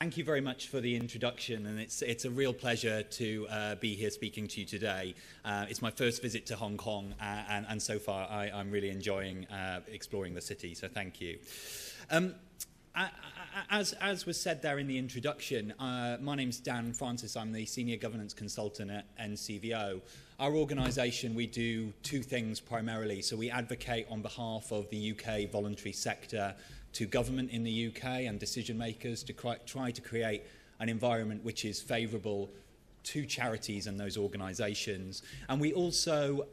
Thank you very much for the introduction, and it's a real pleasure to be here speaking to you today. It's my first visit to Hong Kong, and so far I'm really enjoying exploring the city, so thank you. As was said there in the introduction, my name's Dan Francis. I'm the Senior Governance Consultant at NCVO. Our organisation, we do two things primarily. So we advocate on behalf of the UK voluntary sector to government in the UK and decision makers to try to create an environment which is favourable to charities and those organisations. And we also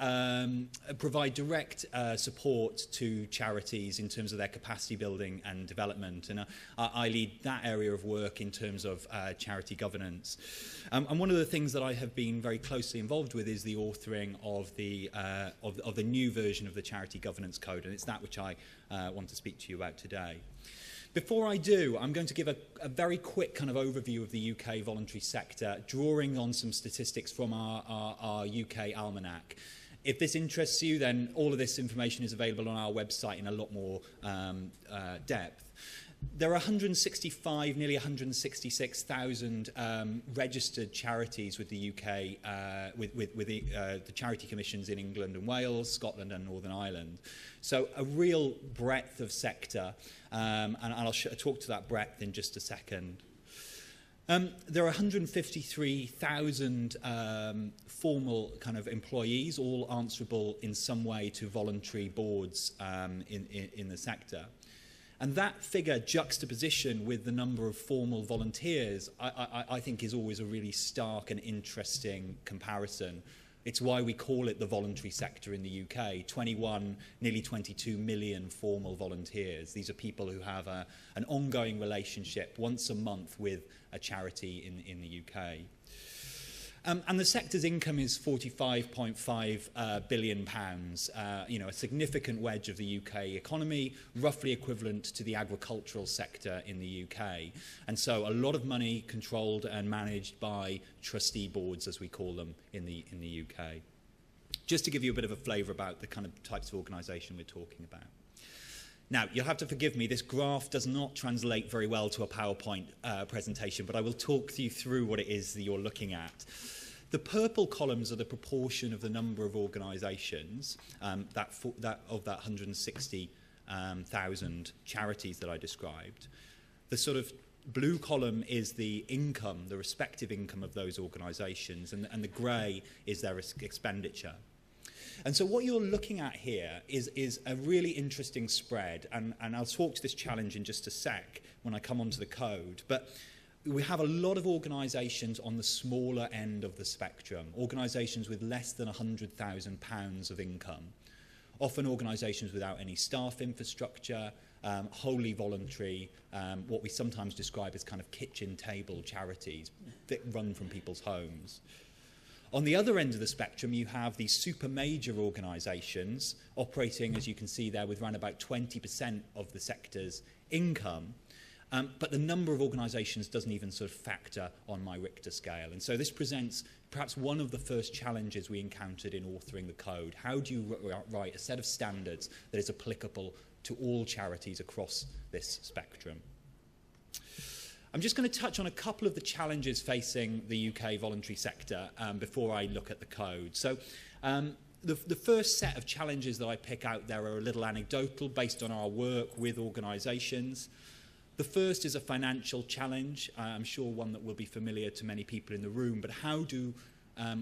provide direct support to charities in terms of their capacity building and development. And I lead that area of work in terms of charity governance. And one of the things that I have been very closely involved with is the authoring of the new version of the Charity Governance Code, and it's that which I want to speak to you about today. Before I do, I'm going to give a very quick kind of overview of the UK voluntary sector, drawing on some statistics from our UK almanac. If this interests you, then all of this information is available on our website in a lot more depth. There are 165, nearly 166,000 registered charities with the UK, with the charity commissions in England and Wales, Scotland and Northern Ireland. So a real breadth of sector, and I'll talk to that breadth in just a second. There are 153,000 formal kind of employees, all answerable in some way to voluntary boards in the sector. And that figure juxtaposition with the number of formal volunteers, I think is always a really stark and interesting comparison. It's why we call it the voluntary sector in the UK. 21, nearly 22 million formal volunteers. These are people who have an ongoing relationship once a month with a charity in the UK. And the sector's income is £45.5 billion, you know, a significant wedge of the UK economy, roughly equivalent to the agricultural sector in the UK. And so a lot of money controlled and managed by trustee boards, as we call them, in the UK. Just to give you a bit of a flavour about the kind of types of organisation we're talking about. Now, you'll have to forgive me, this graph does not translate very well to a PowerPoint presentation, but I will talk you through what it is that you're looking at. The purple columns are the proportion of the number of organisations, of that 160,000 charities that I described. The sort of blue column is the income, the respective income of those organisations, and the grey is their expenditure. And so what you're looking at here is a really interesting spread, and I'll talk to this challenge in just a sec when I come onto the code, but we have a lot of organisations on the smaller end of the spectrum, organisations with less than £100,000 of income, often organisations without any staff infrastructure, wholly voluntary, what we sometimes describe as kind of kitchen table charities that run from people's homes. On the other end of the spectrum, you have these super major organisations operating, as you can see there, with around about 20% of the sector's income. But the number of organisations doesn't even sort of factor on my Richter scale. And so this presents perhaps one of the first challenges we encountered in authoring the code. How do you write a set of standards that is applicable to all charities across this spectrum? I'm just going to touch on a couple of the challenges facing the UK voluntary sector before I look at the code. So the first set of challenges that I pick out there are a little anecdotal based on our work with organisations. The first is a financial challenge, I'm sure one that will be familiar to many people in the room, but how do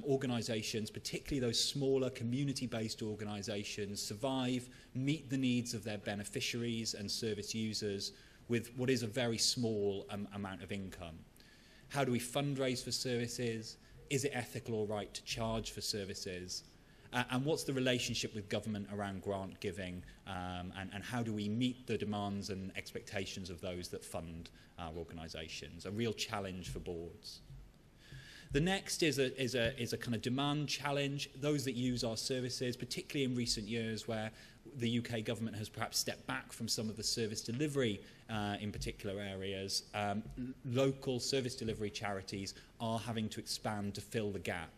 organisations, particularly those smaller community-based organisations, survive, meet the needs of their beneficiaries and service users with what is a very small amount of income? How do we fundraise for services? Is it ethical or right to charge for services? And what's the relationship with government around grant giving, and how do we meet the demands and expectations of those that fund our organisations? A real challenge for boards. The next is a kind of demand challenge. Those that use our services, particularly in recent years where the UK government has perhaps stepped back from some of the service delivery in particular areas, local service delivery charities are having to expand to fill the gap.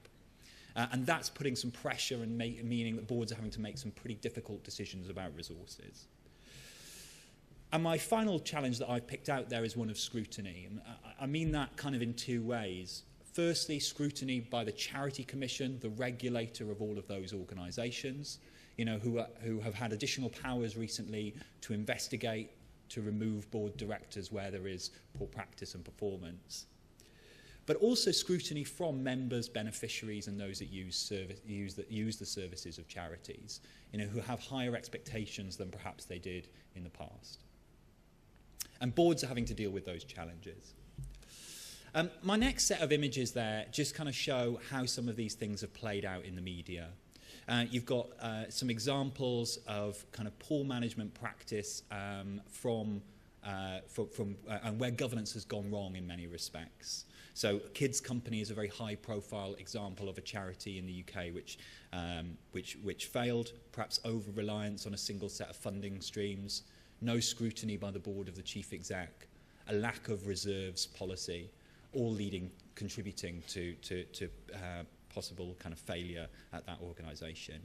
And that's putting some pressure and meaning that boards are having to make some pretty difficult decisions about resources. And my final challenge that I've picked out there is one of scrutiny. And I mean that kind of in two ways. Firstly, scrutiny by the Charity Commission, the regulator of all of those organisations, you know, who have had additional powers recently to investigate, to remove board directors where there is poor practice and performance. But also scrutiny from members, beneficiaries, and those that use the services of charities, you know, who have higher expectations than perhaps they did in the past. And boards are having to deal with those challenges. My next set of images there just kind of show how some of these things have played out in the media. You've got some examples of kind of poor management practice and where governance has gone wrong in many respects. So Kids Company is a very high-profile example of a charity in the UK which failed, perhaps over-reliance on a single set of funding streams, no scrutiny by the board of the chief exec, a lack of reserves policy, all contributing to possible kind of failure at that organisation.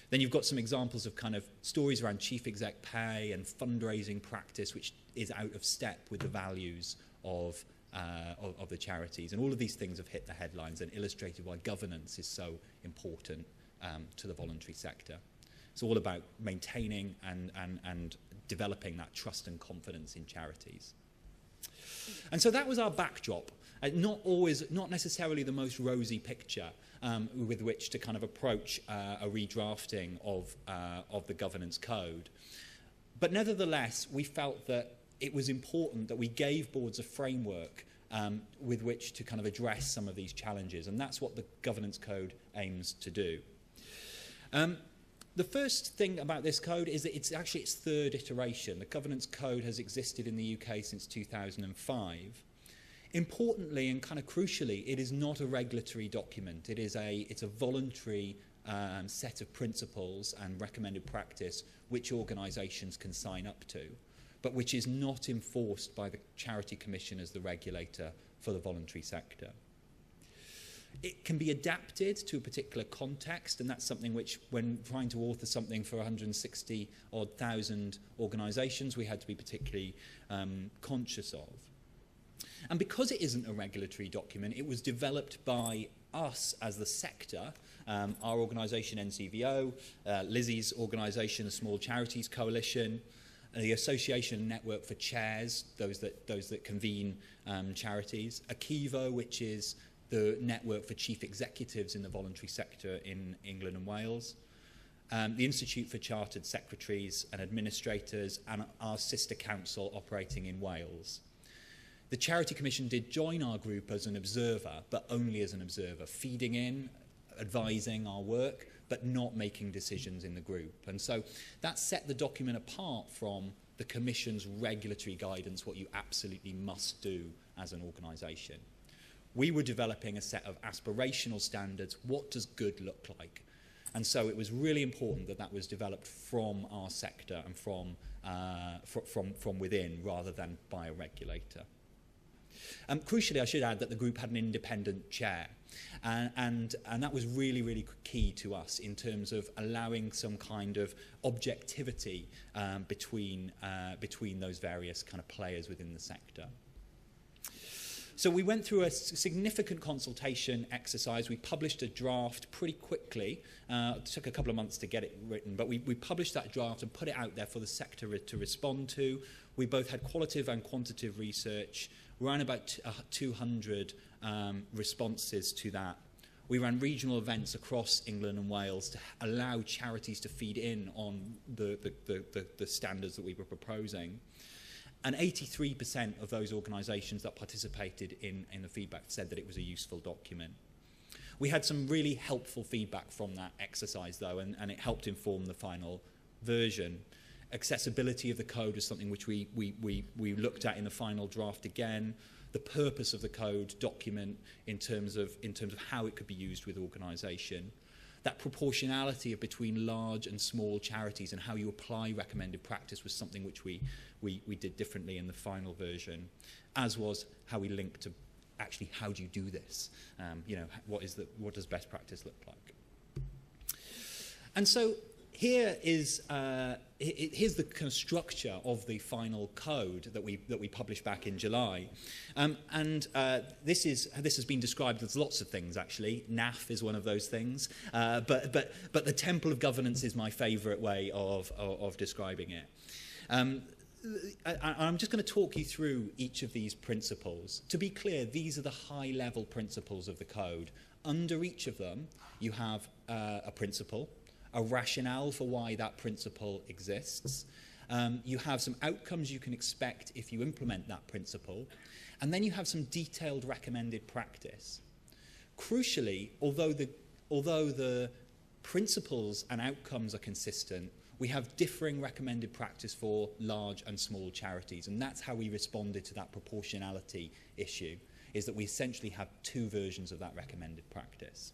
Then you've got some examples of kind of stories around chief exec pay and fundraising practice, which is out of step with the values of the charities. And all of these things have hit the headlines and illustrated why governance is so important to the voluntary sector. It's all about maintaining and developing that trust and confidence in charities. And so that was our backdrop. Not necessarily the most rosy picture with which to kind of approach a redrafting of the governance code. But nevertheless, we felt that it was important that we gave boards a framework with which to kind of address some of these challenges, and that's what the governance code aims to do. The first thing about this code is that it's actually its third iteration. The governance code has existed in the UK since 2005. Importantly and kind of crucially, it is not a regulatory document. It's a voluntary set of principles and recommended practice which organisations can sign up to, but which is not enforced by the Charity Commission as the regulator for the voluntary sector. It can be adapted to a particular context, and that's something which, when trying to author something for 160,000 organisations, we had to be particularly conscious of. And because it isn't a regulatory document, it was developed by us as the sector, our organisation NCVO, Lizzie's organisation, the Small Charities Coalition, the Association Network for Chairs, those that convene charities, Akivo, which is the network for chief executives in the voluntary sector in England and Wales, the Institute for Chartered Secretaries and Administrators, and our sister council operating in Wales. The Charity Commission did join our group as an observer, but only as an observer, feeding in, advising our work, but not making decisions in the group. And so that set the document apart from the Commission's regulatory guidance, what you absolutely must do as an organisation. We were developing a set of aspirational standards. What does good look like? And so it was really important that that was developed from our sector and from within rather than by a regulator. Crucially, I should add that the group had an independent chair. And that was really, really key to us in terms of allowing some kind of objectivity between those various kind of players within the sector. So we went through a significant consultation exercise. We published a draft pretty quickly. It took a couple of months to get it written, but we published that draft and put it out there for the sector to respond to. We both had qualitative and quantitative research. We ran about 200 responses to that. We ran regional events across England and Wales to allow charities to feed in on the standards that we were proposing. And 83% of those organisations that participated in the feedback said that it was a useful document. We had some really helpful feedback from that exercise, though, and it helped inform the final version. Accessibility of the code was something which we looked at in the final draft again. The purpose of the code document in terms of how it could be used with organisation. That proportionality between large and small charities and how you apply recommended practice was something which we did differently in the final version, as was how we linked to actually how do you do this? What does best practice look like? And so here's the kind of structure of the final code that we published back in July, this has been described as lots of things actually. NAF is one of those things, but the temple of governance is my favourite way of describing it. I'm just going to talk you through each of these principles. To be clear, these are the high-level principles of the code. Under each of them, you have a principle, a rationale for why that principle exists. You have some outcomes you can expect if you implement that principle. And then you have some detailed recommended practice. Crucially, although the principles and outcomes are consistent, we have differing recommended practice for large and small charities. And that's how we responded to that proportionality issue, is that we essentially have two versions of that recommended practice.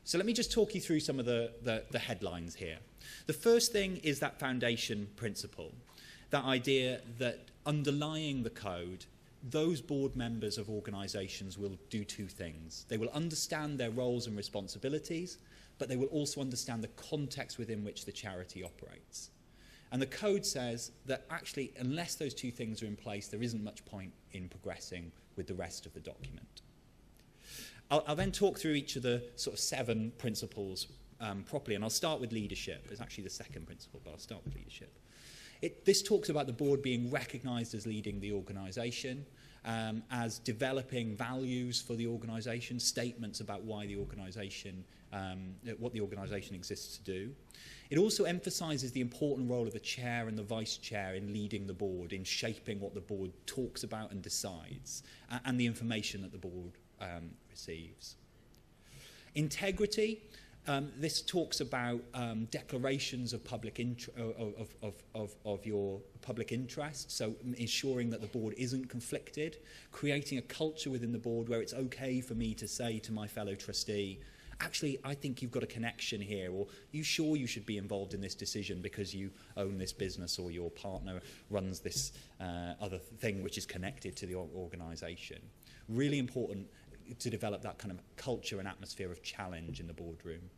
So let me just talk you through some of the headlines here. The first thing is that foundation principle, that idea that underlying the code, those board members of organisations will do two things. They will understand their roles and responsibilities, but they will also understand the context within which the charity operates. And the code says that actually, unless those two things are in place, there isn't much point in progressing with the rest of the document. I'll then talk through each of the sort of 7 principles properly, and I'll start with leadership. It's actually the second principle, but I'll start with leadership. This talks about the board being recognised as leading the organisation, as developing values for the organisation, statements about why the organisation, what the organisation exists to do. It also emphasises the important role of the chair and the vice chair in leading the board, in shaping what the board talks about and decides, and the information that the board receives. Integrity. This talks about declarations of public of your public interest, so ensuring that the board isn't conflicted, creating a culture within the board where it's okay for me to say to my fellow trustee, actually, I think you've got a connection here, or you sure you should be involved in this decision because you own this business or your partner runs this other thing which is connected to the organisation. Really important to develop that kind of culture and atmosphere of challenge in the boardroom.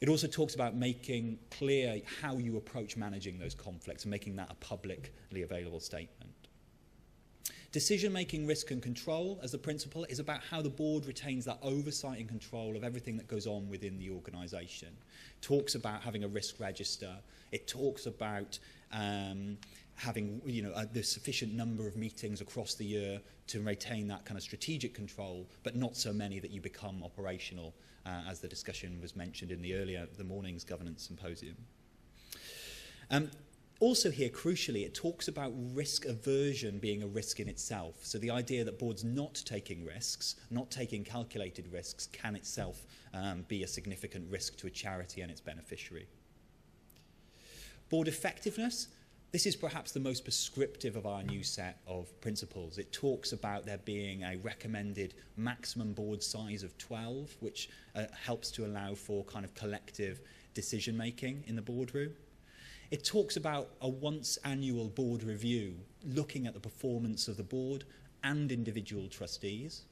It also talks about making clear how you approach managing those conflicts and making that a publicly available statement. Decision-making, risk and control, as the principle, is about how the board retains that oversight and control of everything that goes on within the organisation. It talks about having a risk register. It talks about having the sufficient number of meetings across the year to retain that kind of strategic control, but not so many that you become operational, as the discussion was mentioned in the morning's governance symposium. Also here, crucially, it talks about risk aversion being a risk in itself. So the idea that boards not taking risks, not taking calculated risks, can itself be a significant risk to a charity and its beneficiary. Board effectiveness. This is perhaps the most prescriptive of our new set of principles. It talks about there being a recommended maximum board size of 12, which helps to allow for kind of collective decision-making in the boardroom. It talks about a once annual board review, looking at the performance of the board and individual trustees.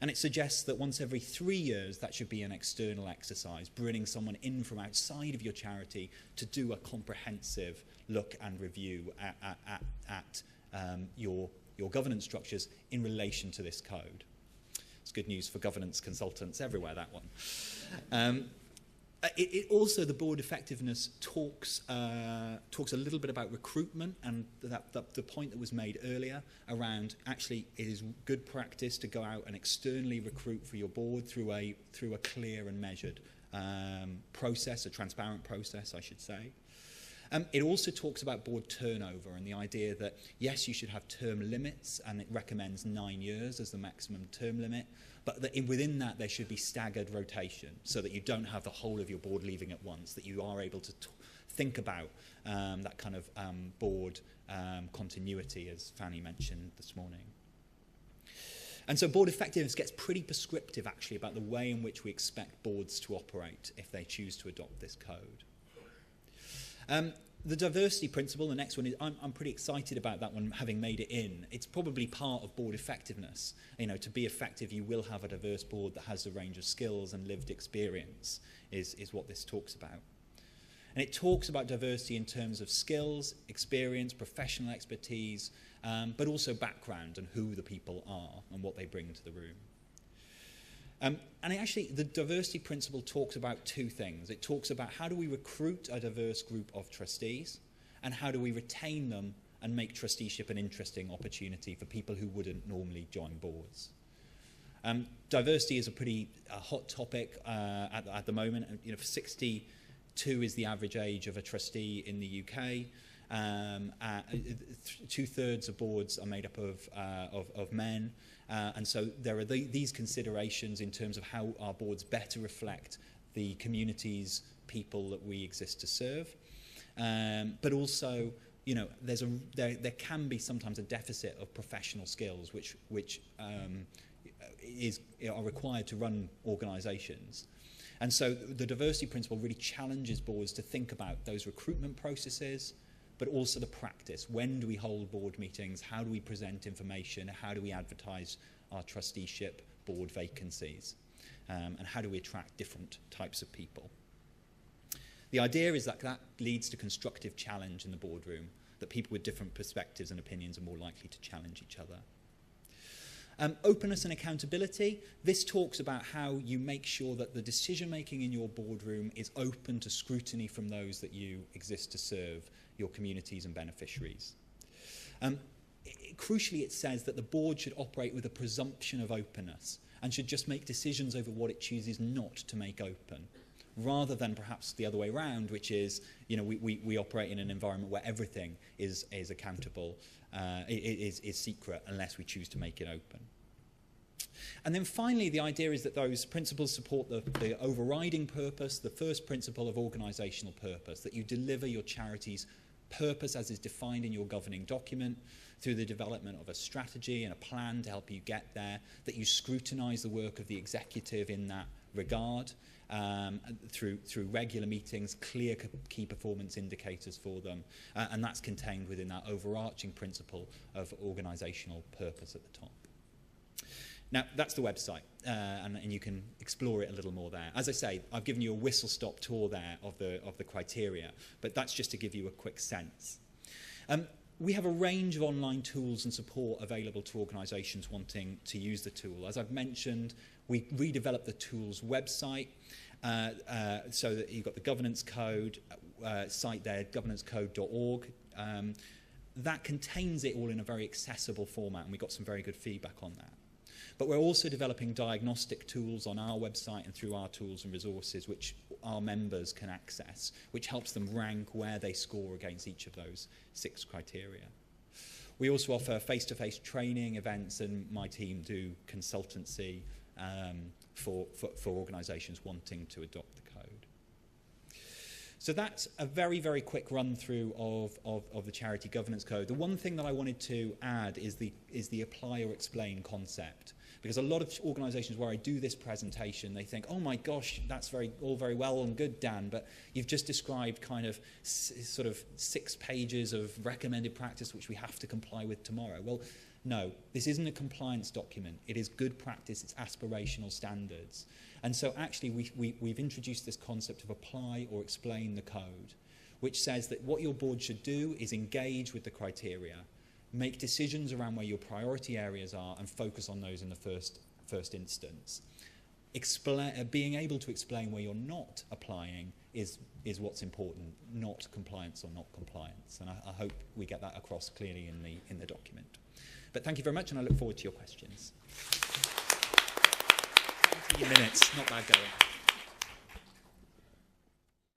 And it suggests that once every 3 years, that should be an external exercise, bringing someone in from outside of your charity to do a comprehensive look and review at your governance structures in relation to this code. It's good news for governance consultants everywhere, that one. It also, the board effectiveness talks a little bit about recruitment, and the point that was made earlier around actually it is good practice to go out and externally recruit for your board through a clear and measured process, a transparent process, I should say. It also talks about board turnover and the idea that, yes, you should have term limits, and it recommends 9 years as the maximum term limit, but that within that there should be staggered rotation so that you don't have the whole of your board leaving at once, that you are able to think about that kind of board continuity, as Fanny mentioned this morning. And so board effectiveness gets pretty prescriptive, actually, about the way in which we expect boards to operate if they choose to adopt this code. The diversity principle, the next one, is I'm pretty excited about that one, having made it in. It's probably part of board effectiveness. To be effective, you will have a diverse board that has a range of skills and lived experience, is what this talks about. And it talks about diversity in terms of skills, experience, professional expertise, but also background and who the people are and what they bring to the room. And actually, the diversity principle talks about two things. It talks about how do we recruit a diverse group of trustees, and how do we retain them and make trusteeship an interesting opportunity for people who wouldn't normally join boards. Diversity is a pretty hot topic at the moment. 62 is the average age of a trustee in the UK. 2/3 of boards are made up of men. And so there are these considerations in terms of how our boards better reflect the communities, people that we exist to serve. But also, there can be sometimes a deficit of professional skills which are required to run organisations. And so the diversity principle really challenges boards to think about those recruitment processes, but also the practice. When do we hold board meetings? How do we present information? How do we advertise our trusteeship board vacancies? And how do we attract different types of people? The idea is that leads to constructive challenge in the boardroom, that people with different perspectives and opinions are more likely to challenge each other. Openness and accountability. This talks about how you make sure that the decision-making in your boardroom is open to scrutiny from those that you exist to serve, your communities and beneficiaries. Crucially, it says that the board should operate with a presumption of openness and should just make decisions over what it chooses not to make open, rather than perhaps the other way around, which is, we operate in an environment where everything is accountable, is secret unless we choose to make it open. And then finally, the idea is that those principles support the overriding purpose, the first principle of organisational purpose, that you deliver your charity's purpose as is defined in your governing document through the development of a strategy and a plan to help you get there, that you scrutinise the work of the executive in that regard, through regular meetings, clear key performance indicators for them, and that's contained within that overarching principle of organisational purpose at the top. Now, that's the website, and you can explore it a little more there. As I say, I've given you a whistle-stop tour there of the criteria, but that's just to give you a quick sense. We have a range of online tools and support available to organisations wanting to use the tool. As I've mentioned, we redeveloped the tool's website so that you've got the governance code site there, governancecode.org. That contains it all in a very accessible format, and we got some very good feedback on that. But we're also developing diagnostic tools on our website and through our tools and resources which our members can access, which helps them rank where they score against each of those 6 criteria. We also offer face-to-face training events, and my team do consultancy for organisations wanting to adopt the code. So that's a very, very quick run-through of the Charity Governance Code. The one thing that I wanted to add is the apply or explain concept. Because a lot of organisations where I do this presentation, they think, oh my gosh, that's all very well and good, Dan, but you've just described kind of sort of 6 pages of recommended practice which we have to comply with tomorrow. Well, no, this isn't a compliance document. It is good practice. It's aspirational standards. And so actually we've introduced this concept of apply or explain the code, which says that what your board should do is engage with the criteria, make decisions around where your priority areas are and focus on those in the first instance. Being able to explain where you're not applying is what's important, not compliance or not compliance. And I hope we get that across clearly in the document. But thank you very much, and I look forward to your questions. 20 minutes, not bad going.